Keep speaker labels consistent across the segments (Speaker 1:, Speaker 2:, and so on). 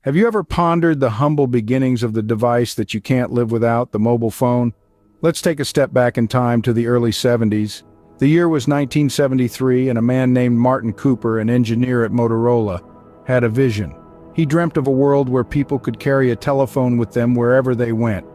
Speaker 1: Have you ever pondered the humble beginnings of the device that you can't live without, the mobile phone? Let's take a step back in time to the early 70s. The year was 1973, and a man named Martin Cooper, an engineer at Motorola, had a vision. He dreamt of a world where people could carry a telephone with them wherever they went.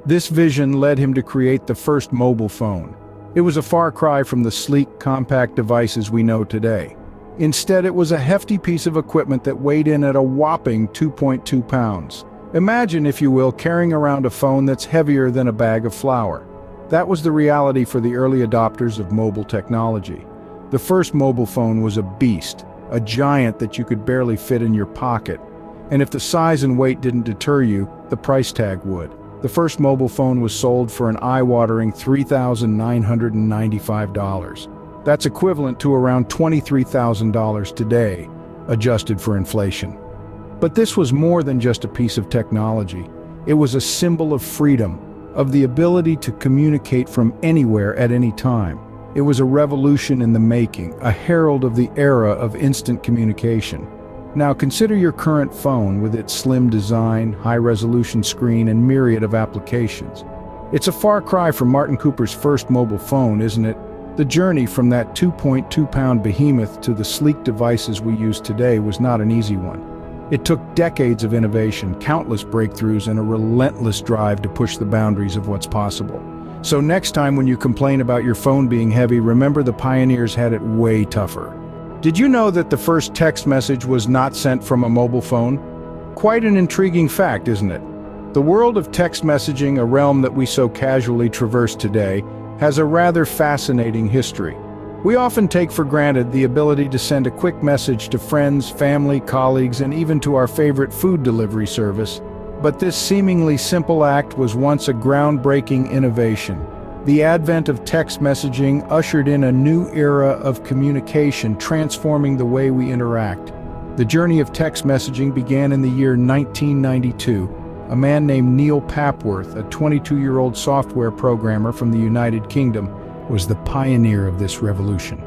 Speaker 1: This vision led him to create the first mobile phone. It was a far cry from the sleek, compact devices we know today. Instead, it was a hefty piece of equipment that weighed in at a whopping 2.2 pounds. Imagine, if you will, carrying around a phone that's heavier than a bag of flour. That was the reality for the early adopters of mobile technology. The first mobile phone was a beast, a giant that you could barely fit in your pocket. And if the size and weight didn't deter you, the price tag would. The first mobile phone was sold for an eye-watering $3,995. That's equivalent to around $23,000 today, adjusted for inflation. But this was more than just a piece of technology. It was a symbol of freedom, of the ability to communicate from anywhere at any time. It was a revolution in the making, a herald of the era of instant communication. Now consider your current phone with its slim design, high-resolution screen, and myriad of applications. It's a far cry from Martin Cooper's first mobile phone, isn't it? The journey from that 2.2-pound behemoth to the sleek devices we use today was not an easy one. It took decades of innovation, countless breakthroughs, and a relentless drive to push the boundaries of what's possible. So next time when you complain about your phone being heavy, remember the pioneers had it way tougher. Did you know that the first text message was not sent from a mobile phone? Quite an intriguing fact, isn't it? The world of text messaging, a realm that we so casually traverse today, has a rather fascinating history. We often take for granted the ability to send a quick message to friends, family, colleagues, and even to our favorite food delivery service. But this seemingly simple act was once a groundbreaking innovation. The advent of text messaging ushered in a new era of communication, transforming the way we interact. The journey of text messaging began in the year 1992. A man named Neil Papworth, a 22-year-old software programmer from the United Kingdom, was the pioneer of this revolution.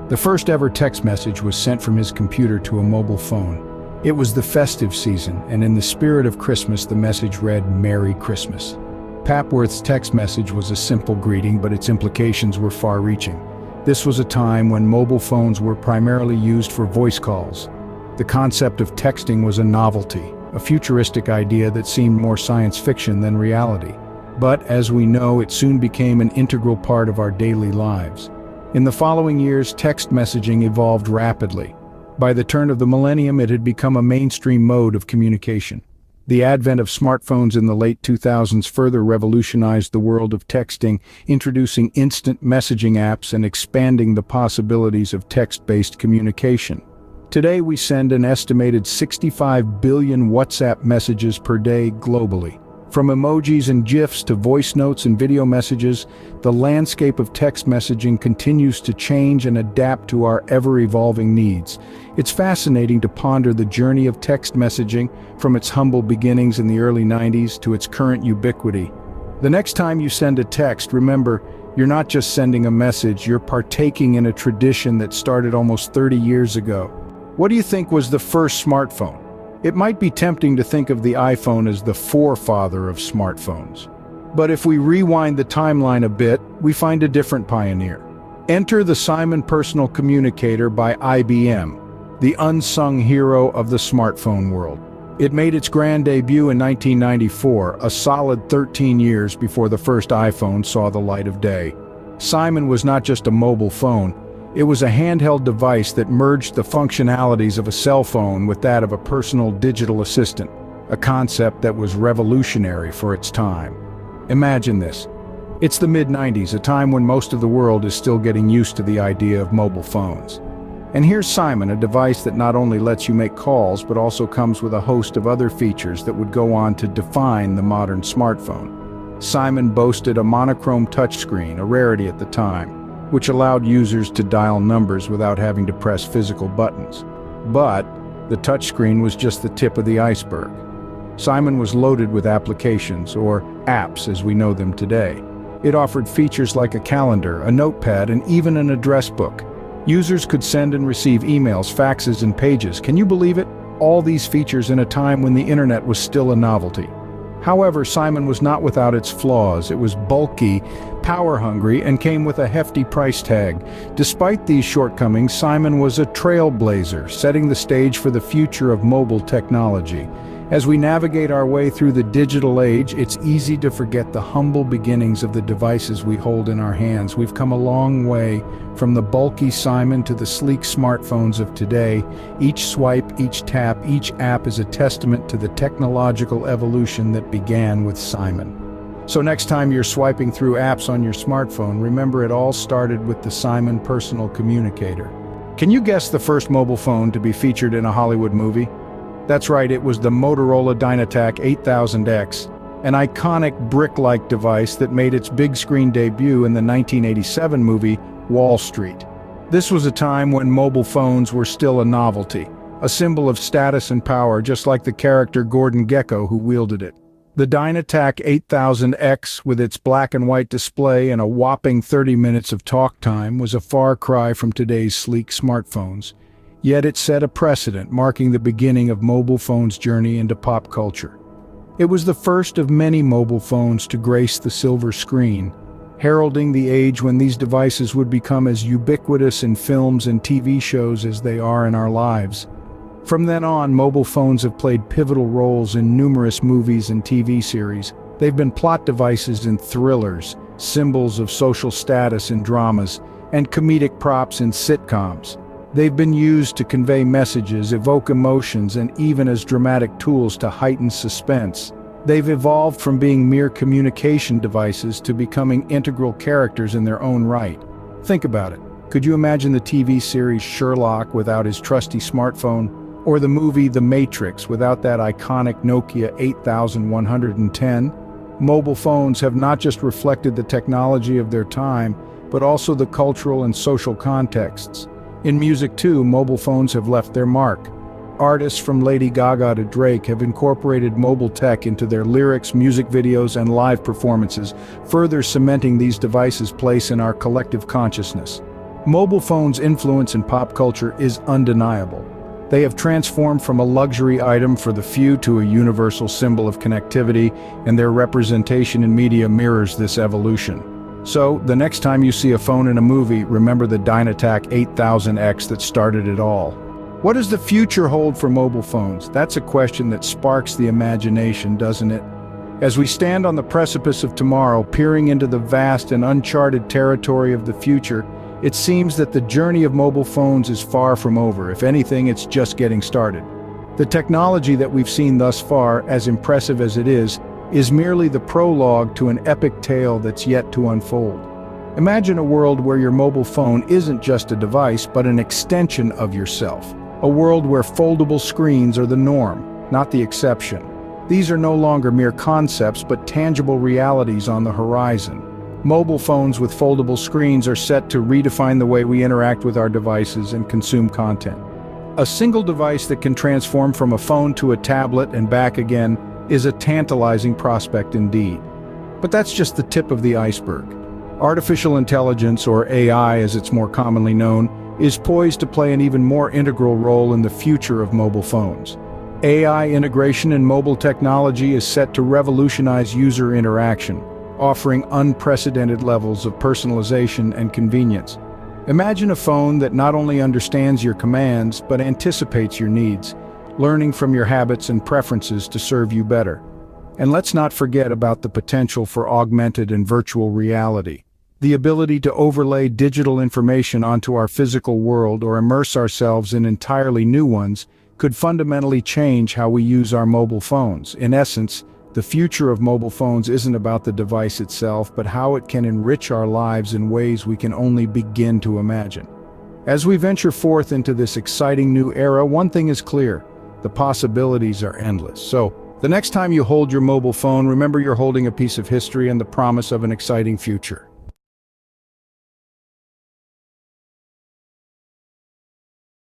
Speaker 1: The first ever text message was sent from his computer to a mobile phone. It was the festive season, and in the spirit of Christmas, the message read, "Merry Christmas." Papworth's text message was a simple greeting, but its implications were far-reaching. This was a time when mobile phones were primarily used for voice calls. The concept of texting was a novelty, a futuristic idea that seemed more science fiction than reality. But, as we know, it soon became an integral part of our daily lives. In the following years, text messaging evolved rapidly. By the turn of the millennium, it had become a mainstream mode of communication. The advent of smartphones in the late 2000s further revolutionized the world of texting, introducing instant messaging apps and expanding the possibilities of text-based communication. Today, we send an estimated 65 billion WhatsApp messages per day globally. From emojis and GIFs to voice notes and video messages, the landscape of text messaging continues to change and adapt to our ever-evolving needs. It's fascinating to ponder the journey of text messaging, from its humble beginnings in the early 90s to its current ubiquity. The next time you send a text, remember, you're not just sending a message, you're partaking in a tradition that started almost 30 years ago. What do you think was the first smartphone? It might be tempting to think of the iPhone as the forefather of smartphones. But if we rewind the timeline a bit, we find a different pioneer. Enter the Simon Personal Communicator by IBM, the unsung hero of the smartphone world. It made its grand debut in 1994, a solid 13 years before the first iPhone saw the light of day. Simon was not just a mobile phone. It was a handheld device that merged the functionalities of a cell phone with that of a personal digital assistant, a concept that was revolutionary for its time. Imagine this. It's the mid-90s, a time when most of the world is still getting used to the idea of mobile phones. And here's Simon, a device that not only lets you make calls, but also comes with a host of other features that would go on to define the modern smartphone. Simon boasted a monochrome touchscreen, a rarity at the time, which allowed users to dial numbers without having to press physical buttons. But the touchscreen was just the tip of the iceberg. Simon was loaded with applications, or apps as we know them today. It offered features like a calendar, a notepad, and even an address book. Users could send and receive emails, faxes, and pages. Can you believe it? all these features in a time when the internet was still a novelty. However, Simon was not without its flaws. It was bulky, power-hungry, and came with a hefty price tag. Despite these shortcomings, Simon was a trailblazer, setting the stage for the future of mobile technology. As we navigate our way through the digital age, it's easy to forget the humble beginnings of the devices we hold in our hands. We've come a long way from the bulky Simon to the sleek smartphones of today. Each swipe, each tap, each app is a testament to the technological evolution that began with Simon. So next time you're swiping through apps on your smartphone, remember it all started with the Simon Personal Communicator. Can you guess the first mobile phone to be featured in a Hollywood movie? That's right, it was the Motorola Dynatac 8000X, an iconic brick-like device that made its big-screen debut in the 1987 movie Wall Street. This was a time when mobile phones were still a novelty, a symbol of status and power, just like the character Gordon Gekko who wielded it. The Dynatac 8000X, with its black and white display and a whopping 30 minutes of talk time, was a far cry from today's sleek smartphones. Yet it set a precedent, marking the beginning of mobile phones' journey into pop culture. It was the first of many mobile phones to grace the silver screen, heralding the age when these devices would become as ubiquitous in films and TV shows as they are in our lives. From then on, mobile phones have played pivotal roles in numerous movies and TV series. They've been plot devices in thrillers, symbols of social status in dramas, and comedic props in sitcoms. They've been used to convey messages, evoke emotions, and even as dramatic tools to heighten suspense. They've evolved from being mere communication devices to becoming integral characters in their own right. Think about it. Could you imagine the TV series Sherlock without his trusty smartphone? Or the movie The Matrix without that iconic Nokia 8110? Mobile phones have not just reflected the technology of their time, but also the cultural and social contexts. In music too, mobile phones have left their mark. Artists from Lady Gaga to Drake have incorporated mobile tech into their lyrics, music videos, and live performances, further cementing these devices' place in our collective consciousness. Mobile phones' influence in pop culture is undeniable. They have transformed from a luxury item for the few to a universal symbol of connectivity, and their representation in media mirrors this evolution. So, the next time you see a phone in a movie, remember the Dynatac 8000X that started it all. What does the future hold for mobile phones? That's a question that sparks the imagination, doesn't it? As we stand on the precipice of tomorrow, peering into the vast and uncharted territory of the future, it seems that the journey of mobile phones is far from over. If anything, it's just getting started. The technology that we've seen thus far, as impressive as it is merely the prologue to an epic tale that's yet to unfold. Imagine a world where your mobile phone isn't just a device, but an extension of yourself. A world where foldable screens are the norm, not the exception. These are no longer mere concepts, but tangible realities on the horizon. Mobile phones with foldable screens are set to redefine the way we interact with our devices and consume content. A single device that can transform from a phone to a tablet and back again is a tantalizing prospect indeed. But that's just the tip of the iceberg. Artificial intelligence, or AI as it's more commonly known, is poised to play an even more integral role in the future of mobile phones. AI integration in mobile technology is set to revolutionize user interaction, offering unprecedented levels of personalization and convenience. Imagine a phone that not only understands your commands, but anticipates your needs, learning from your habits and preferences to serve you better. And let's not forget about the potential for augmented and virtual reality. The ability to overlay digital information onto our physical world or immerse ourselves in entirely new ones could fundamentally change how we use our mobile phones. In essence, the future of mobile phones isn't about the device itself, but how it can enrich our lives in ways we can only begin to imagine. As we venture forth into this exciting new era, one thing is clear: the possibilities are endless. So, the next time you hold your mobile phone, remember you're holding a piece of history and the promise of an exciting future.